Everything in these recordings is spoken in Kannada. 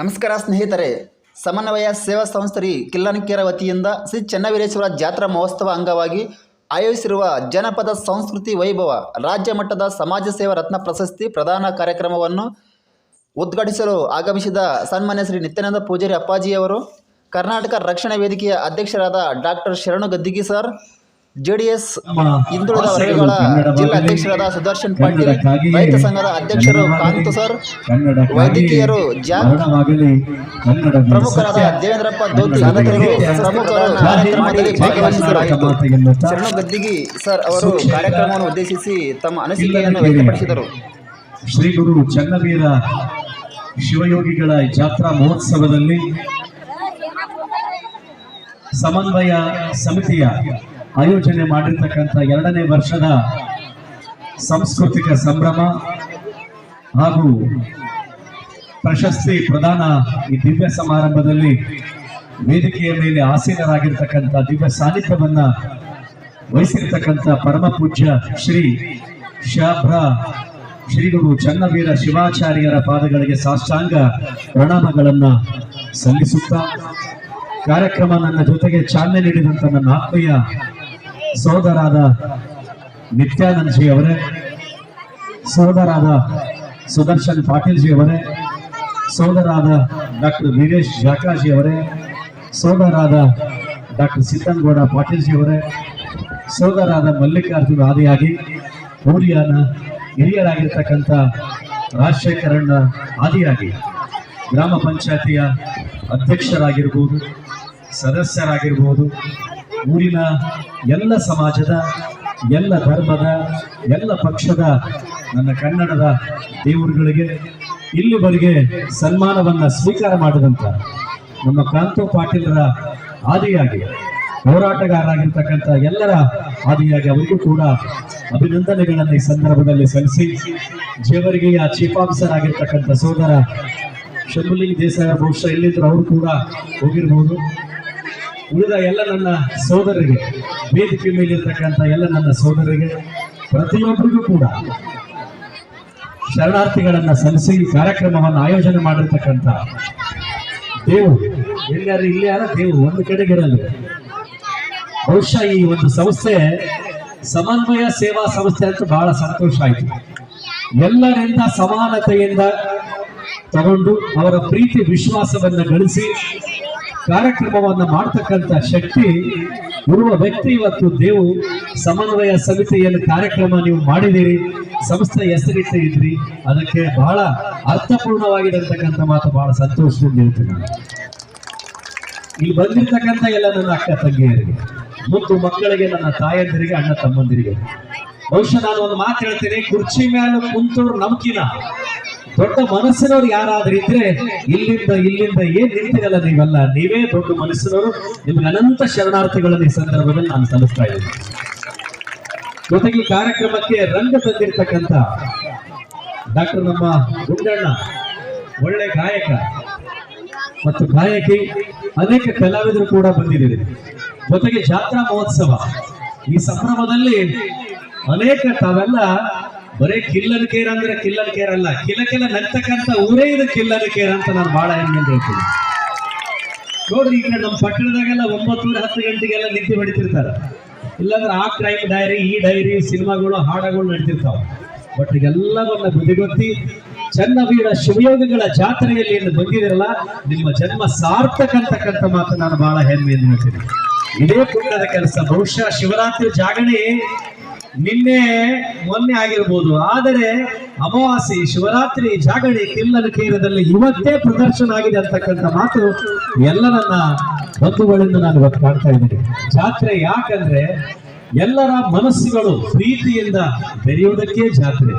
ನಮಸ್ಕಾರ ಸ್ನೇಹಿತರೆ, ಸಮನ್ವಯ ಸೇವಾ ಸಂಸ್ಥೆ ಕಿಲ್ಲನಕೆರೆ ವತಿಯಿಂದ ಶ್ರೀ ಚೆನ್ನವೀರೇಶ್ವರ ಜಾತ್ರಾ ಮಹೋತ್ಸವ ಅಂಗವಾಗಿ ಆಯೋಜಿಸಿರುವ ಜನಪದ ಸಂಸ್ಕೃತಿ ವೈಭವ ರಾಜ್ಯ ಮಟ್ಟದ ಸಮಾಜ ಸೇವಾ ರತ್ನ ಪ್ರಶಸ್ತಿ ಪ್ರದಾನ ಕಾರ್ಯಕ್ರಮವನ್ನು ಉದ್ಘಾಟಿಸಲು ಆಗಮಿಸಿದ ಸನ್ಮಾನ್ಯ ಶ್ರೀ ನಿತ್ಯಾನಂದ ಪೂಜಾರಿ ಅಪ್ಪಾಜಿಯವರು, ಕರ್ನಾಟಕ ರಕ್ಷಣಾ ವೇದಿಕೆಯ ಅಧ್ಯಕ್ಷರಾದ ಡಾಕ್ಟರ್ ಶರಣು ಗದ್ದಿಗಿ ಸರ್, ಜೆಡಿಎಸ್ ಹಿಂದುಳಿದ ವರ್ಗಗಳ ಜಿಲ್ಲಾ ಅಧ್ಯಕ್ಷರಾದ ಸುದರ್ಶನ್ ಪಾಟೀಲ್, ರೈತ ಸಂಘದ ಅಧ್ಯಕ್ಷರು ಕಾಂತು ಸರ್, ವೈದ್ಯಕೀಯರು ಪ್ರಮುಖರಾದ ದೇವೇಂದ್ರಪ್ಪ ದೋತಿ ಅನಂತರು ಪ್ರಮುಖರು ಕಾರ್ಯಕ್ರಮದಲ್ಲಿ ಭಾಗವಹಿಸಿದರಾಯಿತು. ಶರಣು ಗದ್ದಿಗಿ ಸರ್ ಅವರು ಕಾರ್ಯಕ್ರಮವನ್ನು ಉದ್ದೇಶಿಸಿ ತಮ್ಮ ಅನಿಸಿಕೆಯನ್ನು ವ್ಯಕ್ತಪಡಿಸಿದರು. ಶ್ರೀ ಗುರು ಚೆನ್ನವೀರ ಶಿವಯೋಗಿಗಳ ಜಾತ್ರಾ ಮಹೋತ್ಸವದಲ್ಲಿ ಸಮನ್ವಯ ಸಮಿತಿಯ ಆಯೋಜನೆ ಮಾಡಿರ್ತಕ್ಕಂಥ 2ನೇ ವರ್ಷದ ಸಾಂಸ್ಕೃತಿಕ ಸಂಭ್ರಮ ಹಾಗೂ ಪ್ರಶಸ್ತಿ ಪ್ರದಾನ ಈ ದಿವ್ಯ ಸಮಾರಂಭದಲ್ಲಿ ವೇದಿಕೆಯ ಮೇಲೆ ಆಸೀನರಾಗಿರ್ತಕ್ಕಂಥ ದಿವ್ಯ ಸಾನ್ನಿಧ್ಯವನ್ನ ವಹಿಸಿರ್ತಕ್ಕಂಥ ಪರಮ ಪೂಜ್ಯ ಶ್ರೀ ಶ್ರೀ ಗುರು ಚೆನ್ನವೀರ ಶಿವಾಚಾರ್ಯರ ಪಾದಗಳಿಗೆ ಸಾಷ್ಟಾಂಗ ಪ್ರಣಾಮಗಳನ್ನ ಸಲ್ಲಿಸುತ್ತಾ ಕಾರ್ಯಕ್ರಮ ನನ್ನ ಜೊತೆಗೆ ಚಾಲನೆ ನೀಡಿದಂತ ನನ್ನ ಆತ್ಮೀಯ ಸೋದರಾದ ನಿತ್ಯಾನಂದ್ ಜಿ ಅವರೇ, ಸೋದರಾದ ಸುದರ್ಶನ್ ಪಾಟೀಲ್ ಜಿ ಅವರೇ, ಸೋದರಾದ ಡಾಕ್ಟರ್ ವೀರೇಶ್ ಜಾಕಾಜಿ ಅವರೇ, ಸೋದರಾದ ಡಾಕ್ಟರ್ ಸಿದ್ದನಗೌಡ ಪಾಟೀಲ್ ಜಿ ಅವರೇ, ಸೋದರಾದ ಮಲ್ಲಿಕಾರ್ಜುನ ಆದಿಯಾಗಿ ಊರಿಯಾನ ಹಿರಿಯರಾಗಿರ್ತಕ್ಕಂಥ ರಾಜಶೇಖರಣ್ಣ ಆದಿಯಾಗಿ ಗ್ರಾಮ ಪಂಚಾಯತಿಯ ಅಧ್ಯಕ್ಷರಾಗಿರ್ಬೋದು, ಸದಸ್ಯರಾಗಿರ್ಬೋದು, ಊರಿನ ಎಲ್ಲ ಸಮಾಜದ, ಎಲ್ಲ ಧರ್ಮದ, ಎಲ್ಲ ಪಕ್ಷದ ನನ್ನ ಕನ್ನಡದ ದೇವರುಗಳಿಗೆ ಇಲ್ಲಿವರೆಗೆ ಸನ್ಮಾನವನ್ನು ಸ್ವೀಕಾರ ಮಾಡಿದಂಥ ನಮ್ಮ ಕಾಂತು ಪಾಟೀಲರ ಆದಿಯಾಗಿ ಹೋರಾಟಗಾರರಾಗಿರ್ತಕ್ಕಂಥ ಎಲ್ಲರ ಆದಿಯಾಗಿ ಅವರಿಗೂ ಕೂಡ ಅಭಿನಂದನೆಗಳನ್ನು ಈ ಸಂದರ್ಭದಲ್ಲಿ ಸಲ್ಲಿಸಿ, ಜೇವರಿಗೆಯ ಚೀಫ್ ಆಫೀಸರ್ ಆಗಿರ್ತಕ್ಕಂಥ ಸೋದರ ಶಂಭುಲಿಂಗ ದೇಸಾಯಿ ಬಹುಶಃ ಎಲ್ಲಿದ್ರು ಅವರು ಕೂಡ ಹೋಗಿರ್ಬೋದು. ಉಳಿದ ಎಲ್ಲ ನನ್ನ ಸೋದರರಿಗೆ, ವೇದಿಕೆ ಮೇಲಿರ್ತಕ್ಕಂಥ ಎಲ್ಲ ನನ್ನ ಸೋದರರಿಗೆ, ಪ್ರತಿಯೊಬ್ಬರಿಗೂ ಕೂಡ ಶರಣಾರ್ಥಿಗಳನ್ನ ಸಲ್ಲಿಸಿ ಕಾರ್ಯಕ್ರಮವನ್ನು ಆಯೋಜನೆ ಮಾಡಿರ್ತಕ್ಕಂಥ ದೇವು ಎಲ್ಲರೂ ಇಲ್ಲಿ ಯಾರ ದೇವು ಒಂದು ಕಡೆಗಿರಲ್ಲ. ಬಹುಶಃ ಈ ಒಂದು ಸಂಸ್ಥೆ ಸಮನ್ವಯ ಸೇವಾ ಸಂಸ್ಥೆ ಅಂತ ಬಹಳ ಸಂತೋಷ ಆಯಿತು. ಎಲ್ಲರಿಂದ ಸಮಾನತೆಯಿಂದ ತಗೊಂಡು ಅವರ ಪ್ರೀತಿ ವಿಶ್ವಾಸವನ್ನ ಗಳಿಸಿ ಕಾರ್ಯಕ್ರಮವನ್ನ ಮಾಡ್ತಕ್ಕಂಥ ಶಕ್ತಿ ಇರುವ ವ್ಯಕ್ತಿ ಇವತ್ತು ದೇವು. ಸಮನ್ವಯ ಸಮಿತಿಯಲ್ಲಿ ಕಾರ್ಯಕ್ರಮ ನೀವು ಮಾಡಿದಿರಿ, ಸಂಸ್ಥೆ ಹೆಸರಿಟ್ಟು ಇದ್ರಿ, ಅದಕ್ಕೆ ಬಹಳ ಅರ್ಥಪೂರ್ಣವಾಗಿರತಕ್ಕಂಥ ಮಾತು ಬಹಳ ಸಂತೋಷದಿಂದ ಹೇಳ್ತೀನಿ. ಇಲ್ಲಿ ಬಂದಿರ್ತಕ್ಕಂಥ ಎಲ್ಲ ನನ್ನ ಅಕ್ಕ ತಂಗಿಯರಿಗೆ, ಮುದ್ದು ಮಕ್ಕಳಿಗೆ, ನನ್ನ ತಾಯಂದಿರಿಗೆ, ಅಣ್ಣ ತಮ್ಮಂದಿರಿಗೆ ಬಹುಶಃ ನಾನು ಒಂದು ಮಾತು ಹೇಳ್ತೀನಿ, ಕುರ್ಚಿ ಮೇಲೆ ಕುಂತವ್ರು ನಮ್ಕಿನ ದೊಡ್ಡ ಮನಸ್ಸಿನವ್ರು ಯಾರಾದ್ರೂ ಇದ್ರೆ ಇಲ್ಲಿಂದ ಏನ್ ನಿಂತಿರಲ್ಲ ನೀವೆಲ್ಲ, ನೀವೇ ದೊಡ್ಡ ಮನಸ್ಸಿನವರು. ನಿಮ್ಗೆ ಅನಂತ ಶರಣಾರ್ಥಿಗಳನ್ನು ಈ ಸಂದರ್ಭದಲ್ಲಿ ನಾನು ಸಲ್ಲಿಸ್ತಾ ಇದ್ದೀನಿ. ಜೊತೆಗೆ ಈ ಕಾರ್ಯಕ್ರಮಕ್ಕೆ ರಂಗ ತಂದಿರ್ತಕ್ಕಂಥ ಡಾಕ್ಟರ್ ನಮ್ಮ ಗುಂಡಣ್ಣ, ಒಳ್ಳೆ ಗಾಯಕ ಮತ್ತು ಗಾಯಕಿ, ಅನೇಕ ಕಲಾವಿದರು ಕೂಡ ಬಂದಿದ್ದಾರೆ. ಜೊತೆಗೆ ಜಾತ್ರಾ ಮಹೋತ್ಸವ ಈ ಸಂಭ್ರಮದಲ್ಲಿ ಅನೇಕ ತಾವೆಲ್ಲ ಬರೇ ಕಿಲ್ಲನಕೆರೆ ಅಂದ್ರೆ ಕಿಲ್ಲನಕೆರೆ ಅಲ್ಲ, ಕಿಲಕೆಲ ನಗ್ತಕ್ಕಂಥ ಊರೇ ಇದು ಕಿಲ್ಲನಕೆರೆ ಅಂತ ನಾನು ಬಹಳ ಹೆಮ್ಮೆಯಿಂದ ಹೇಳ್ತೀನಿ. ನೋಡ್ರಿ, ಈಗ ನಮ್ಮ ಪಟ್ಟಣದಾಗೆಲ್ಲ 9:10 ಗಂಟೆಗೆಲ್ಲ ನಿದ್ದೆ ಹೊಡಿತಿರ್ತಾರೆ. ಇಲ್ಲಾಂದ್ರೆ ಆ ಕ್ರೈಮ್ ಡೈರಿ, ಈ ಡೈರಿ, ಸಿನಿಮಾಗಳು, ಹಾಡುಗಳು ನಡೀತಿರ್ತಾವ. ಬಟ್ ಎಲ್ಲವನ್ನ ಬದಿಗೊತ್ತಿ ಚೆನ್ನವೀರ ಶಿವಯೋಗಿಗಳ ಜಾತ್ರೆಯಲ್ಲಿ ಏನು ಬಂದಿದಿರಲ್ಲ, ನಿಮ್ಮ ಜನ್ಮ ಸಾರ್ಥಕ ಅಂತಕ್ಕಂಥ ಮಾತು ನಾನು ಬಹಳ ಹೆಮ್ಮೆಯಿಂದ ಹೇಳ್ತೀನಿ. ಇದೇ ಪುಣ್ಯದ ಕೆಲಸ. ಬಹುಶಃ ಶಿವರಾತ್ರಿ ಜಾಗರಣೆ ನಿನ್ನೆ ಮೊನ್ನೆ ಆಗಿರ್ಬೋದು, ಆದರೆ ಅಮಾವಾಸ್ಯೆ ಶಿವರಾತ್ರಿ ಜಾಗರಣೆ ಕಿಲ್ಲನಕೆರೆದಲ್ಲಿ ಇವತ್ತೇ ಪ್ರದರ್ಶನ ಆಗಿದೆ ಅಂತಕ್ಕಂಥ ಮಾತು ಎಲ್ಲ ನನ್ನ ಬಂಧುಗಳಿಂದ ನಾನು ಇವತ್ತು ಕಾಣ್ತಾ ಇದ್ದೀನಿ. ಜಾತ್ರೆ ಯಾಕಂದ್ರೆ ಎಲ್ಲರ ಮನಸ್ಸುಗಳು ಪ್ರೀತಿಯಿಂದ ಬೆರೆಯುವುದಕ್ಕೆ ಜಾತ್ರೆ.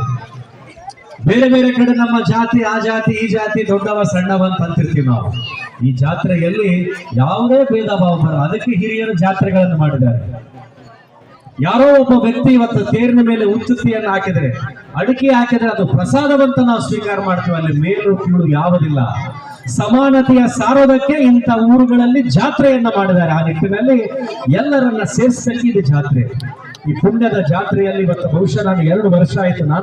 ಬೇರೆ ಬೇರೆ ಕಡೆ ನಮ್ಮ ಜಾತಿ, ಆ ಜಾತಿ, ಈ ಜಾತಿ, ದೊಡ್ಡವ ಸಣ್ಣವ ಅಂತ ಅಂತಿರ್ತೀವಿ ನಾವು. ಈ ಜಾತ್ರೆಯಲ್ಲಿ ಯಾವುದೇ ಭೇದ ಭಾವ ಬರ, ಅದಕ್ಕೆ ಹಿರಿಯರು ಜಾತ್ರೆಗಳನ್ನು ಮಾಡಿದ್ದಾರೆ. ಯಾರೋ ಒಬ್ಬ ವ್ಯಕ್ತಿ ಇವತ್ತು ತೇರಿನ ಮೇಲೆ ಉಚ್ಚುತಿಯನ್ನು ಹಾಕಿದ್ರೆ, ಅಡಿಕೆ ಹಾಕಿದ್ರೆ ಅದು ಪ್ರಸಾದವಂತ ನಾವು ಸ್ವೀಕಾರ ಮಾಡ್ತೀವಿ. ಅಲ್ಲಿ ಮೇಲು ಕೀಳು ಯಾವುದಿಲ್ಲ. ಸಮಾನತೆಯ ಸಾರೋದಕ್ಕೆ ಇಂಥ ಊರುಗಳಲ್ಲಿ ಜಾತ್ರೆಯನ್ನ ಮಾಡಿದ್ದಾರೆ. ಆ ನಿಟ್ಟಿನಲ್ಲಿ ಎಲ್ಲರನ್ನ ಸೇರಿಸಕ್ಕೆ ಇದು ಜಾತ್ರೆ. ಈ ಪುಣ್ಯದ ಜಾತ್ರೆಯಲ್ಲಿ ಇವತ್ತು ಬಹುಶಃ ನಾನು 2 ವರ್ಷ ಆಯ್ತು ನಾನು